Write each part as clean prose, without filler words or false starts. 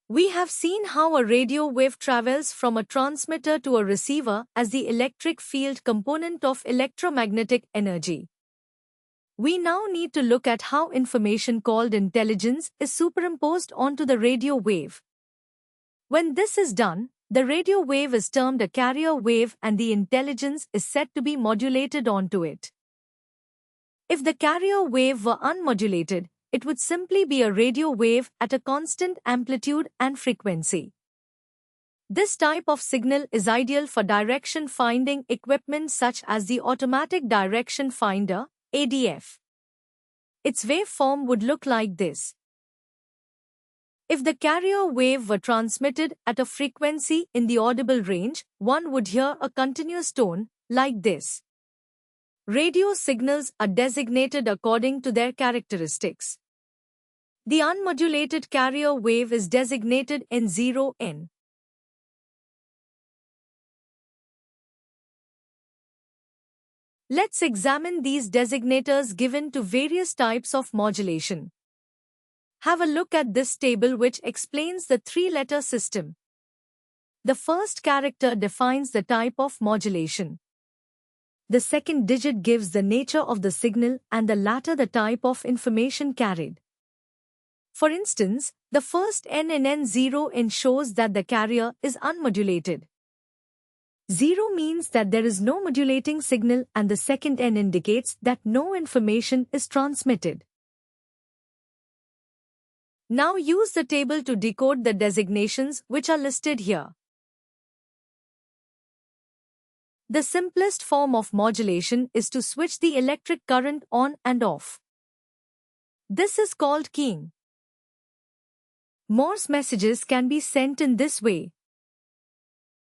We have seen how a radio wave travels from a transmitter to a receiver as the electric field component of electromagnetic energy. We now need to look at how information called intelligence is superimposed onto the radio wave. When this is done, the radio wave is termed a carrier wave and the intelligence is said to be modulated onto it. If the carrier wave were unmodulated, it would simply be a radio wave at a constant amplitude and frequency. This type of signal is ideal for direction-finding equipment such as the Automatic Direction Finder, ADF. Its waveform would look like this. If the carrier wave were transmitted at a frequency in the audible range, one would hear a continuous tone, like this. Radio signals are designated according to their characteristics. The unmodulated carrier wave is designated N0N. Let's examine these designators given to various types of modulation. Have a look at this table which explains the three-letter system. The first character defines the type of modulation. The second digit gives the nature of the signal and the latter the type of information carried. For instance, the first N in N0N shows that the carrier is unmodulated. 0 means that there is no modulating signal and the second N indicates that no information is transmitted. Now use the table to decode the designations which are listed here. The simplest form of modulation is to switch the electric current on and off. This is called keying. Morse messages can be sent in this way.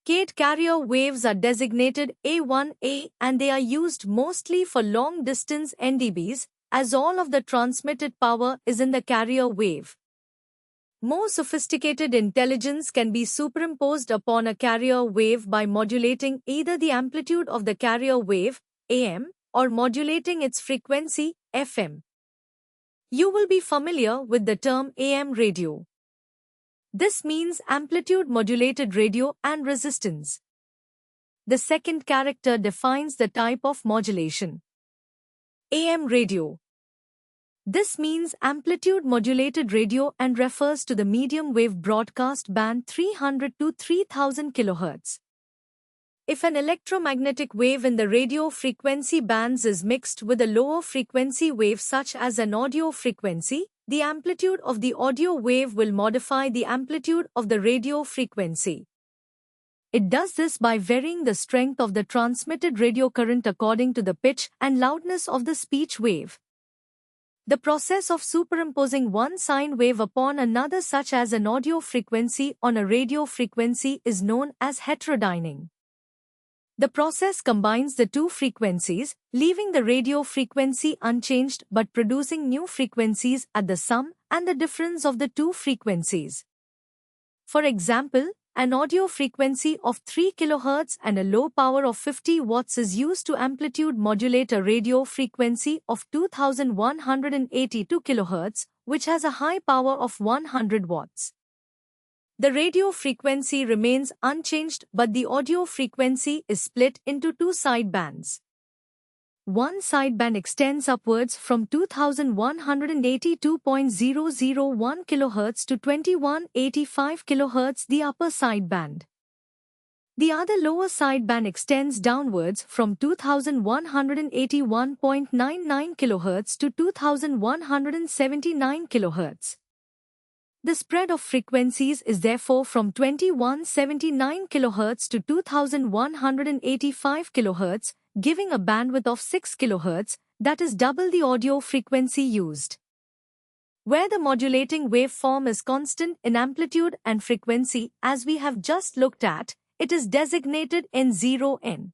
Keyed carrier waves are designated A1A and they are used mostly for long-distance NDBs, as all of the transmitted power is in the carrier wave. More sophisticated intelligence can be superimposed upon a carrier wave by modulating either the amplitude of the carrier wave, AM, or modulating its frequency, FM. You will be familiar with the term AM radio. This means amplitude-modulated radio and resistance. The second character defines the type of modulation. AM radio. This means amplitude-modulated radio and refers to the medium-wave broadcast band 300 to 3000 kHz. If an electromagnetic wave in the radio frequency bands is mixed with a lower frequency wave such as an audio frequency, the amplitude of the audio wave will modify the amplitude of the radio frequency. It does this by varying the strength of the transmitted radio current according to the pitch and loudness of the speech wave. The process of superimposing one sine wave upon another such as an audio frequency on a radio frequency is known as heterodyning. The process combines the two frequencies, leaving the radio frequency unchanged but producing new frequencies at the sum and the difference of the two frequencies. For example, an audio frequency of 3 kHz and a low power of 50 watts is used to amplitude modulate a radio frequency of 2182 kHz, which has a high power of 100 watts. The radio frequency remains unchanged but the audio frequency is split into two sidebands. One sideband extends upwards from 2182.001 kHz to 2185 kHz, the upper sideband. The other lower sideband extends downwards from 2181.99 kHz to 2179 kHz. The spread of frequencies is therefore from 2179 kHz to 2185 kHz, giving a bandwidth of 6 kHz, that is double the audio frequency used. Where the modulating waveform is constant in amplitude and frequency, as we have just looked at, it is designated N0N.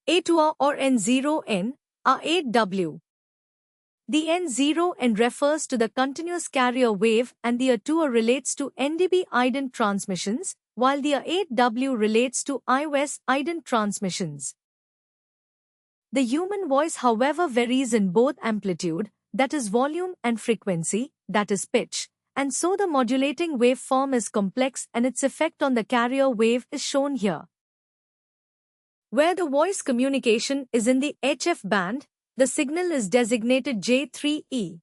A2A or N0N are 8W. The N0N refers to the continuous carrier wave and the A2A relates to NDB ident transmissions, while the A8W relates to IWS ident transmissions. The human voice, however, varies in both amplitude, that is volume, and frequency, that is pitch, and so the modulating waveform is complex and its effect on the carrier wave is shown here. Where the voice communication is in the HF band, the signal is designated J3E.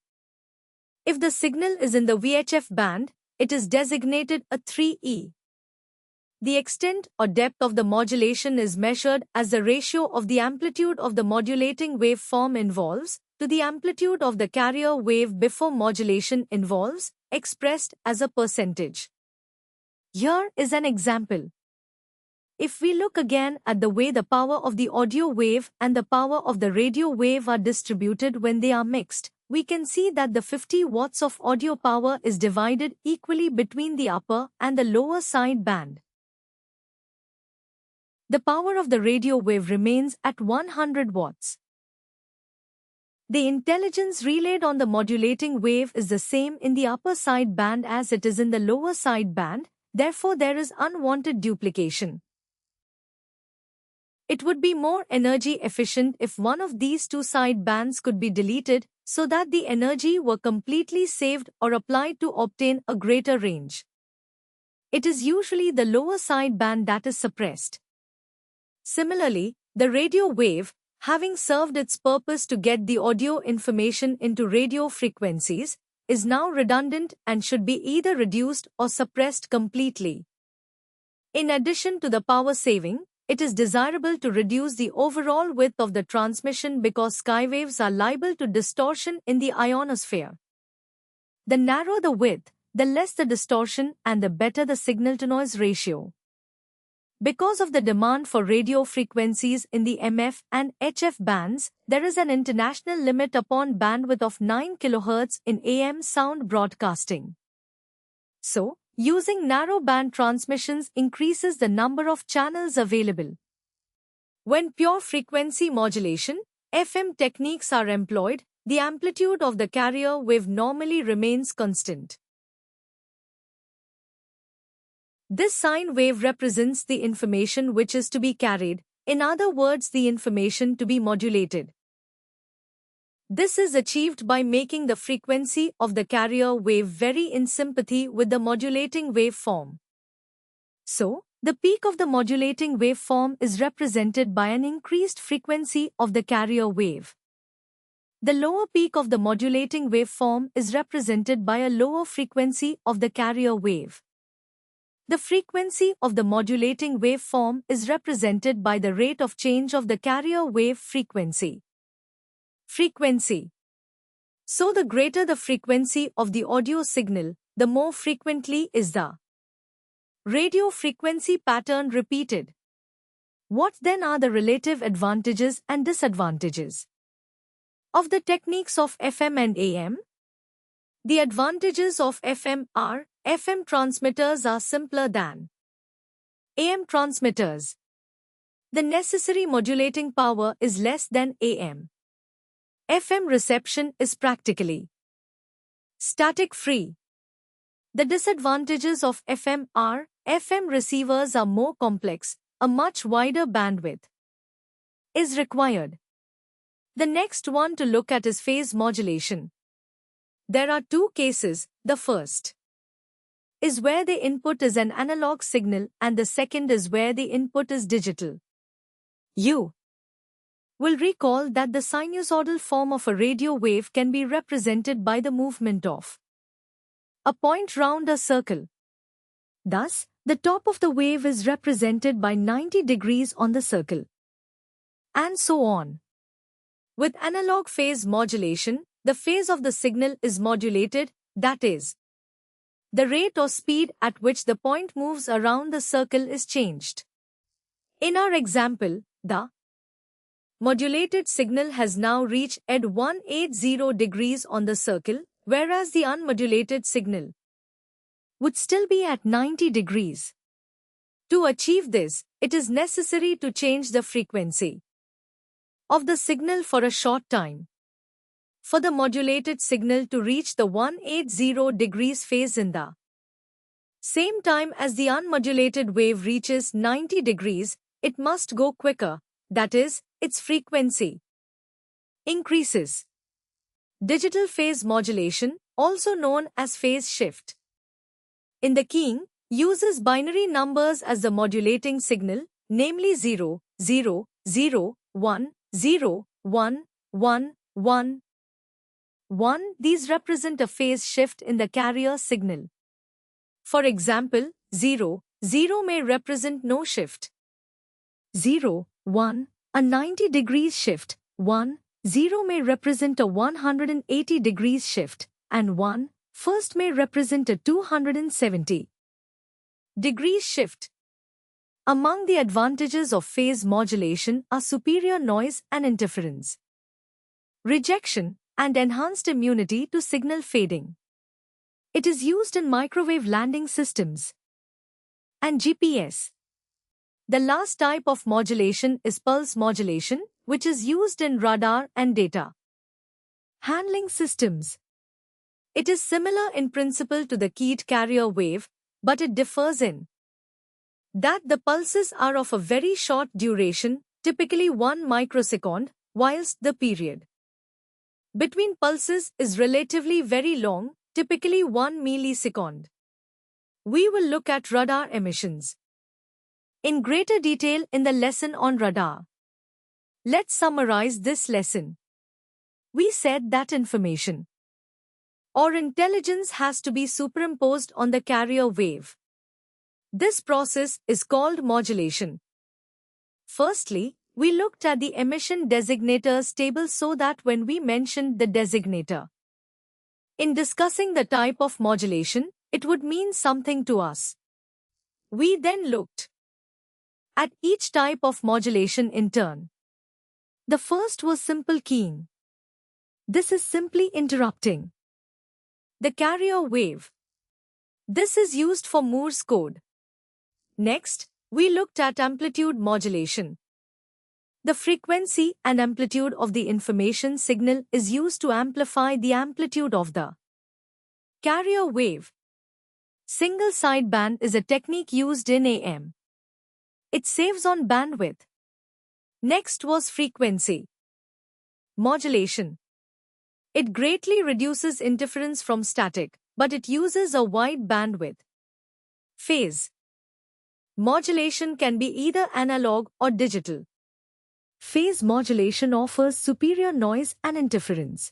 If the signal is in the VHF band, it is designated a 3E. The extent or depth of the modulation is measured as the ratio of the amplitude of the modulating waveform involves to the amplitude of the carrier wave before modulation involves, expressed as a percentage. Here is an example. If we look again at the way the power of the audio wave and the power of the radio wave are distributed when they are mixed, we can see that the 50 watts of audio power is divided equally between the upper and the lower side band. The power of the radio wave remains at 100 watts. The intelligence relayed on the modulating wave is the same in the upper side band as it is in the lower side band, therefore there is unwanted duplication. It would be more energy efficient if one of these two side bands could be deleted so that the energy were completely saved or applied to obtain a greater range. It is usually the lower side band that is suppressed. Similarly, the radio wave, having served its purpose to get the audio information into radio frequencies, is now redundant and should be either reduced or suppressed completely. In addition to the power saving, it is desirable to reduce the overall width of the transmission because skywaves are liable to distortion in the ionosphere. The narrower the width, the less the distortion and the better the signal-to-noise ratio. Because of the demand for radio frequencies in the MF and HF bands, there is an international limit upon bandwidth of 9 kHz in AM sound broadcasting. So, using narrow band transmissions increases the number of channels available. When pure frequency modulation, FM techniques are employed, the amplitude of the carrier wave normally remains constant. This sine wave represents the information which is to be carried, in other words the information to be modulated. This is achieved by making the frequency of the carrier wave vary in sympathy with the modulating waveform. So, the peak of the modulating waveform is represented by an increased frequency of the carrier wave. The lower peak of the modulating waveform is represented by a lower frequency of the carrier wave. The frequency of the modulating waveform is represented by the rate of change of the carrier wave frequency. Frequency. So the greater the frequency of the audio signal, the more frequently is the radio frequency pattern repeated. What then are the relative advantages and disadvantages of the techniques of FM and AM? The advantages of FM are: FM transmitters are simpler than AM transmitters. The necessary modulating power is less than AM. FM reception is practically static-free. The disadvantages of FM are: FM receivers are more complex, a much wider bandwidth is required. The next one to look at is phase modulation. There are two cases. The first is where the input is an analog signal and the second is where the input is digital. You will recall that the sinusoidal form of a radio wave can be represented by the movement of a point round a circle. Thus, the top of the wave is represented by 90 degrees on the circle, and so on. With analog phase modulation, the phase of the signal is modulated, that is, the rate or speed at which the point moves around the circle is changed. In our example, the modulated signal has now reached at 180 degrees on the circle, whereas the unmodulated signal would still be at 90 degrees. To achieve this, it is necessary to change the frequency of the signal for a short time. For the modulated signal to reach the 180 degrees phase in the same time as the unmodulated wave reaches 90 degrees, it must go quicker, that is, its frequency increases. Digital phase modulation, also known as phase shift. In the keying, uses binary numbers as the modulating signal, namely 0, 0, 0, 1, 0, 1, 1, 1, 1. These represent a phase shift in the carrier signal. For example, 0, 0 may represent no shift. 0, 1, a 90 degrees shift. 1, 0 may represent a 180 degrees shift. And 1, first may represent a 270 degrees shift. Among the advantages of phase modulation are superior noise and interference rejection, and enhanced immunity to signal fading. It is used in microwave landing systems and GPS. The last type of modulation is pulse modulation, which is used in radar and data handling systems. It is similar in principle to the keyed carrier wave, but it differs in that the pulses are of a very short duration, typically 1 microsecond, whilst the period between pulses is relatively very long, typically 1 millisecond. We will look at radar emissions in greater detail in the lesson on radar. Let's summarize this lesson. We said that information or intelligence has to be superimposed on the carrier wave. This process is called modulation. Firstly, we looked at the emission designators table so that when we mentioned the designator in discussing the type of modulation, it would mean something to us. We then looked at each type of modulation in turn. The first was simple keying. This is simply interrupting the carrier wave. This is used for Morse code. Next, we looked at amplitude modulation. The frequency and amplitude of the information signal is used to amplify the amplitude of the carrier wave. Single sideband is a technique used in AM. It saves on bandwidth. Next was frequency modulation. It greatly reduces interference from static, but it uses a wide bandwidth. Phase modulation can be either analog or digital. Phase modulation offers superior noise and interference